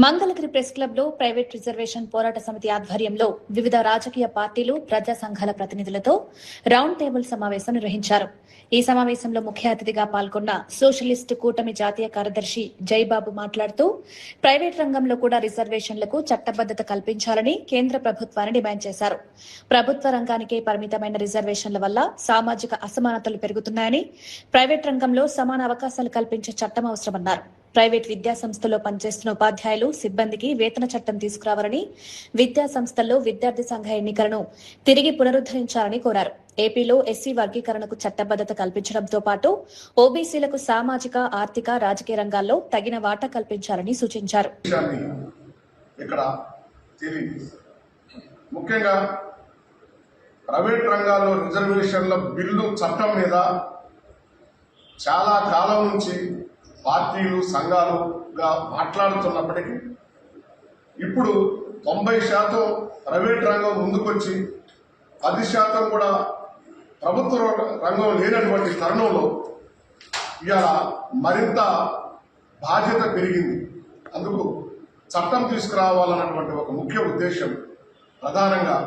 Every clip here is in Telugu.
మంగళగిరి ప్రెస్ క్లబ్ లో ప్రైవేట్ రిజర్వేషన్ పోరాట సమితి ఆధ్వర్యంలో వివిధ రాజకీయ పార్టీలు ప్రజా సంఘాల ప్రతినిధులతో రౌండ్ టేబుల్ సమావేశం నిర్వహించారు. ఈ సమావేశంలో ముఖ్య అతిథిగా పాల్గొన్న సోషలిస్టు కూటమి జాతీయ కార్యదర్శి జైబాబు మాట్లాడుతూ ప్రైవేట్ రంగంలో కూడా రిజర్వేషన్లకు చట్టబద్దత కల్పించాలని కేంద్ర ప్రభుత్వాన్ని డిమాండ్ చేశారు. ప్రభుత్వ రంగానికే పరిమితమైన రిజర్వేషన్ల వల్ల సామాజిక అసమానతలు పెరుగుతున్నాయని, ప్రైవేట్ రంగంలో సమాన అవకాశాలు కల్పించే చట్టం అవసరమన్నారు. ప్రైవేట్ విద్యా సంస్థల్లో పనిచేస్తున్న ఉపాధ్యాయులు, సిబ్బందికి వేతన చట్టం తీసుకురావాలని, విద్యా సంస్థల్లో విద్యార్థి సంఘ ఎన్నికలను తిరిగి పునరుద్దరించాలని కోరారు. ఏపీలో ఎస్సీ వర్గీకరణకు చట్టబద్దత కల్పించడంతో పాటు ఓబీసీలకు సామాజిక, ఆర్థిక, రాజకీయ రంగాల్లో తగిన వాటా కల్పించాలని సూచించారు. ముఖ్యంగా ప్రైవేట్ రంగాల్లో రిజర్వేషన్ల బిల్లు చట్టం మీద చాలా కాలం నుంచి పార్టీలు, సంఘాలుగా మాట్లాడుతున్నప్పటికీ ఇప్పుడు 90% ప్రైవేట్ రంగం ముందుకొచ్చి 10% కూడా ప్రభుత్వ రంగం లేనటువంటి తరుణంలో ఇవాళ మరింత బాధ్యత పెరిగింది. అందుకు చట్టం తీసుకురావాలన్నటువంటి ఒక ముఖ్య ఉద్దేశం ప్రధానంగా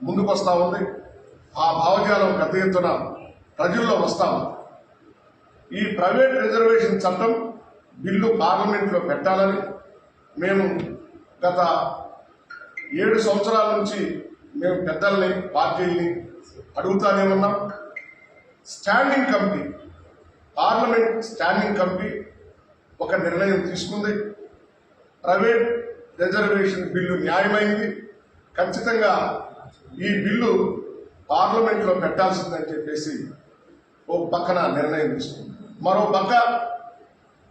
ముందుకొస్తా ఉంది. ఆ భావజాలం పెద్ద ఎత్తున ప్రజల్లో వస్తా ఉంది. ఈ ప్రైవేట్ రిజర్వేషన్ చట్టం బిల్లు పార్లమెంట్లో పెట్టాలని మేము గత 7 సంవత్సరాల నుంచి మేము పెద్దల్ని, పార్టీల్ని అడుగుతానే ఉన్నాం. Standing committee, parliament standing committee ఒక నిర్ణయం తీసుకుంది. ప్రైవేట్ రిజర్వేషన్ బిల్లు న్యాయమైంది, ఖచ్చితంగా ఈ బిల్లు పార్లమెంట్లో పెట్టాల్సిందని చెప్పేసి ఓ పక్కన నిర్ణయం తీసుకుంది. మరో పక్క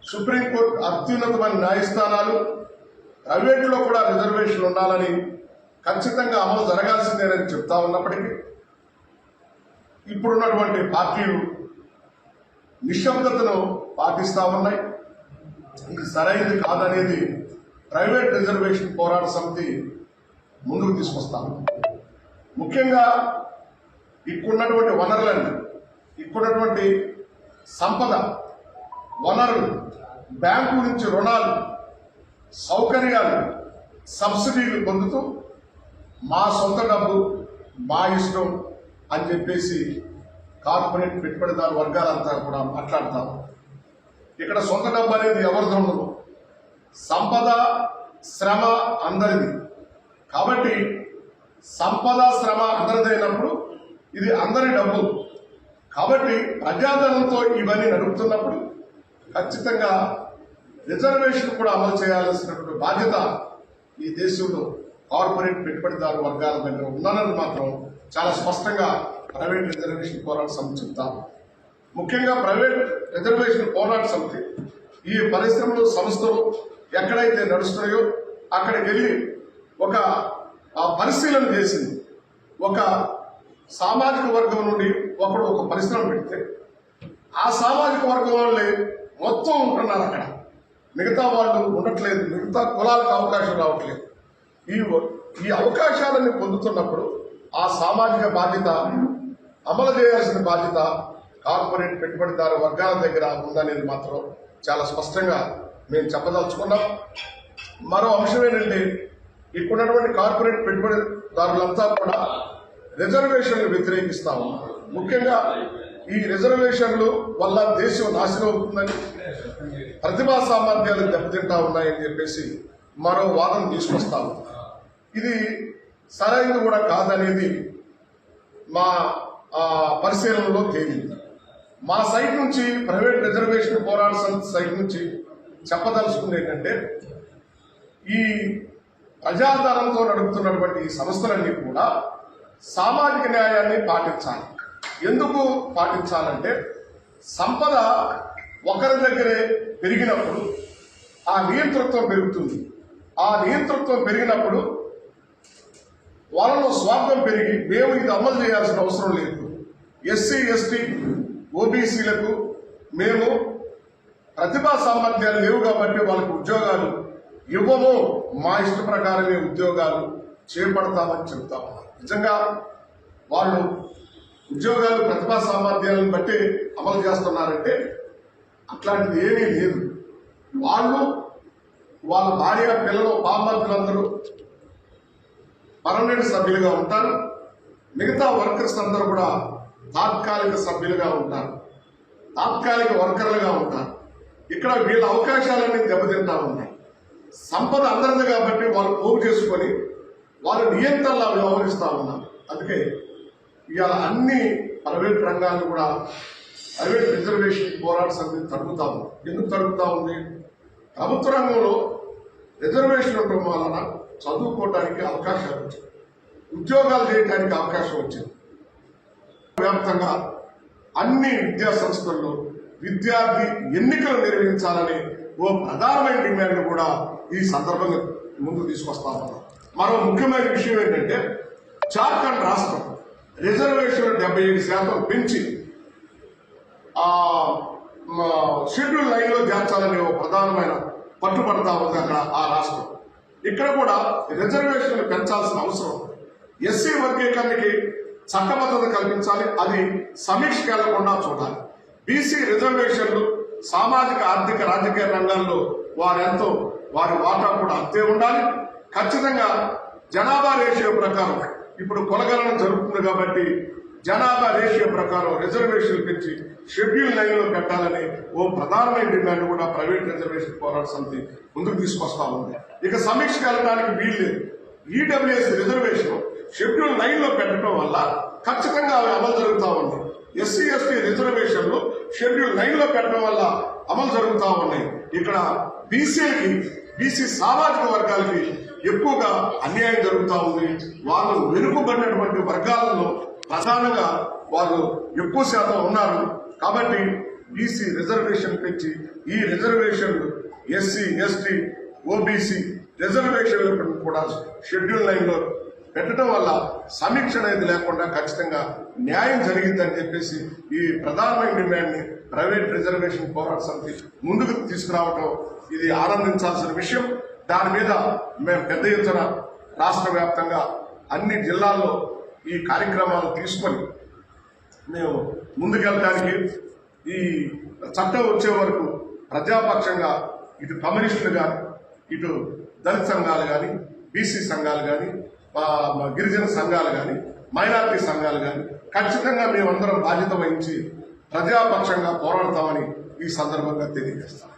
సుప్రీంకోర్టు అత్యున్నతమైన న్యాయస్థానాలు ప్రైవేటులో కూడా రిజర్వేషన్ ఉండాలని, ఖచ్చితంగా అమలు జరగాల్సిందేనని చెప్తా ఉన్నప్పటికీ ఇప్పుడున్నటువంటి పార్టీలు నిశ్శబ్దతను పాటిస్తా ఉన్నాయి. ఇది సరైనది కాదనేది ప్రైవేట్ రిజర్వేషన్ పోరాట సమితి ముందుకు తీసుకొస్తాము. ముఖ్యంగా ఇక్కడున్నటువంటి వనరులన్నీ, ఇక్కడున్నటువంటి సంపద, వనరులు, బ్యాంకు నుంచి రుణాలు, సౌకర్యాలు, సబ్సిడీలు పొందుతూ మా సొంత డబ్బు, మా ఇష్టం అని చెప్పేసి కార్పొరేట్ పెట్టుబడిదారు వర్గాలంతా కూడా మాట్లాడతారు. ఇక్కడ సొంత డబ్బు అనేది ఎవరిది ఉండదు. సంపద, శ్రమ అందరిది. కాబట్టి సంపద, శ్రమ అందరిదైనప్పుడు ఇది అందరి డబ్బు. కాబట్టి ప్రజాధనంతో ఇవన్నీ నడుపుతున్నప్పుడు ఖచ్చితంగా రిజర్వేషన్ కూడా అమలు చేయాల్సినటువంటి బాధ్యత ఈ దేశంలో కార్పొరేట్ పెట్టుబడిదారు వర్గాల దగ్గర ఉందన్నది మాత్రం చాలా స్పష్టంగా ప్రైవేట్ రిజర్వేషన్ పోరాట సమితి చెప్తాం. ముఖ్యంగా ప్రైవేట్ రిజర్వేషన్ పోరాట సమితి ఈ పరిశ్రమలు, సంస్థలు ఎక్కడైతే నడుస్తున్నాయో అక్కడికి వెళ్ళి ఒక పరిశీలన చేసింది. ఒక సామాజిక వర్గం నుండి ఒకడు ఒక పరిశ్రమ పెడితే ఆ సామాజిక వర్గం వాళ్ళే మొత్తం ఉంటున్నారు అక్కడ, మిగతా వాళ్ళు ఉండట్లేదు, మిగతా కులాలకు అవకాశం రావట్లేదు. ఈ అవకాశాలన్నీ పొందుతున్నప్పుడు ఆ సామాజిక బాధ్యత, అమలు చేయాల్సిన బాధ్యత కార్పొరేట్ పెట్టుబడిదారు వర్గాల దగ్గర ఉందనేది మాత్రం చాలా స్పష్టంగా మేము చెప్పదలుచుకున్నాం. మరో అంశం ఏంటంటే ఇప్పుడున్నటువంటి కార్పొరేట్ పెట్టుబడిదారులంతా కూడా రిజర్వేషన్లు వ్యతిరేకిస్తా ఉన్నారు. ముఖ్యంగా ఈ రిజర్వేషన్లు వల్ల దేశం నాశనం అవుతుందని, ప్రతిభా సామర్థ్యాలు దెబ్బతింటా ఉన్నాయని చెప్పేసి మరో వాదన తీసుకొస్తాము. ఇది సరైనది కూడా కాదనేది మా పరిశీలనలో తేలింది. మా సైట్ నుంచి, ప్రైవేట్ రిజర్వేషన్ పోరాట సమితి సైట్ నుంచి చెప్పదలుచుకుంది ఏంటంటే ఈ ప్రజాధనంతో నడుపుతున్నటువంటి ఈ సంస్థలన్నీ కూడా సామాజిక న్యాయాన్ని పాటించాలి. ఎందుకు పాటించాలంటే సంపద ఒకరి దగ్గరే పెరిగినప్పుడు ఆ నియంతృత్వం పెరుగుతుంది. ఆ నియంతృత్వం పెరిగినప్పుడు వాళ్ళలో స్వార్థం పెరిగి మేము ఇది అమలు చేయాల్సిన అవసరం లేదు, ఎస్సీ, ఎస్టీ, ఓబీసీలకు మేము ప్రతిభా సామర్థ్యాలు లేవు కాబట్టి వాళ్ళకి ఉద్యోగాలు ఇవ్వము, మా ఇష్ట ప్రకారమే ఉద్యోగాలు చేపడతామని చెప్తాము. నిజంగా వాళ్ళు ఉద్యోగాలు ప్రతిభా సామర్థ్యాలను బట్టి అమలు చేస్తున్నారంటే అట్లాంటిది ఏమీ లేదు. వాళ్ళు వాళ్ళ భార్య పిల్లలు బామ్మర్దులందరూ పర్మనెంట్ సభ్యులుగా ఉంటారు. మిగతా వర్కర్స్ అందరూ కూడా తాత్కాలిక సభ్యులుగా ఉంటారు, తాత్కాలిక వర్కర్లుగా ఉంటారు. ఇక్కడ వీళ్ళ అవకాశాలన్నీ దెబ్బతింటా ఉన్నాయి. సంపద అందరిది కాబట్టి వాళ్ళు పోగు చేసుకొని వాళ్ళు నియంత్రణలా వ్యవహరిస్తూ ఉన్నారు. అందుకే ఇవాళ అన్ని ప్రైవేట్ రంగాలను కూడా ప్రైవేట్ రిజర్వేషన్ పోరాట సమితి తగ్గుతా ఉంది. ఎందుకు తగ్గుతా ఉంది? ప్రభుత్వ రంగంలో రిజర్వేషన్ ఉండడం వలన చదువుకోవడానికి అవకాశాలు వచ్చింది, ఉద్యోగాలు చేయడానికి అవకాశం వచ్చింది. వ్యాప్తంగా అన్ని విద్యా సంస్థల్లో విద్యార్థి ఎన్నికలు నిర్వహించాలని ఓ ప్రధానమైన డిమాండ్ కూడా ఈ సందర్భంగా ముందుకు తీసుకొస్తా ఉన్నాం. మరో ముఖ్యమైన విషయం ఏంటంటే జార్ఖండ్ రాష్ట్రం రిజర్వేషన్ 75% పెంచి షెడ్యూల్ లైన్ లో చేర్చాలని ఒక ప్రధానమైన పట్టుబడతా ఉంది అక్కడ ఆ రాష్ట్రం. ఇక్కడ కూడా రిజర్వేషన్లు పెంచాల్సిన అవసరం. ఎస్సీ వర్గీకరణకి చట్టబద్ధత కల్పించాలి, అది సమీక్షకు వెళ్లకుండా చూడాలి. బీసీ రిజర్వేషన్లు సామాజిక ఆర్థిక రాజకీయ రంగాల్లో వారెంతో వారి వాటా కూడా అంతే ఉండాలి. ఖచ్చితంగా జనాభా రేషియో ప్రకారం ఇప్పుడు కులగణన జరుగుతుంది కాబట్టి జనాభా రేషియో ప్రకారం రిజర్వేషన్లు పెంచి షెడ్యూల్ లైన్ లో పెట్టాలని ఓ ప్రధానమైన డిమాండ్ కూడా ప్రైవేట్ రిజర్వేషన్ పోరాట సమితి ముందుకు తీసుకొస్తా ఉంది. ఇక సమీక్షకు వెళ్ళడానికి వీల్లేదు. ఈడబ్ల్యూఎస్ రిజర్వేషన్ షెడ్యూల్ లైన్ లో పెట్టడం వల్ల ఖచ్చితంగా అవి అమలు జరుగుతూ ఉంది. ఎస్సీ ఎస్టీ రిజర్వేషన్లు షెడ్యూల్ లైన్ లో పెట్టడం వల్ల అమలు జరుగుతూ ఉన్నాయి. ఇక్కడ బీసీ సామాజిక వర్గాలకి ఎక్కువగా అన్యాయం జరుగుతూ ఉంది. వాళ్ళు వెనుకబడినటువంటి వర్గాలలో ప్రధానంగా వాళ్ళు ఎక్కువ శాతం ఉన్నారు. కాబట్టి బీసీ రిజర్వేషన్ పెంచి ఈ రిజర్వేషన్లు ఎస్సీ ఎస్టీ ఓబీసీ రిజర్వేషన్లు కూడా షెడ్యూల్ లైన్ లో పెట్టడం వల్ల సమీక్ష అనేది లేకుండా ఖచ్చితంగా న్యాయం జరిగిందని చెప్పేసి ఈ ప్రధానమైన డిమాండ్ ని ప్రైవేట్ రిజర్వేషన్ పోరాట సమితి ముందుకు తీసుకురావడం ఇది ఆనందించాల్సిన విషయం. దాని మీద మేము పెద్ద ఎత్తున రాష్ట్ర వ్యాప్తంగా అన్ని జిల్లాల్లో ఈ కార్యక్రమాలు తీసుకొని మేము ముందుకెళ్ళడానికి ఈ చట్టం వచ్చే వరకు ప్రజాపక్షంగా ఇటు కమ్యూనిస్టులుగా ఇటు దళిత సంఘాలు కానీ బీసీ సంఘాలు కానీ గిరిజన సంఘాలు కానీ మైనారిటీ సంఘాలు కానీ ఖచ్చితంగా మేమందరం బాధ్యత వహించి ప్రజాపక్షంగా పోరాడతామని ఈ సందర్భంగా తెలియజేస్తాం.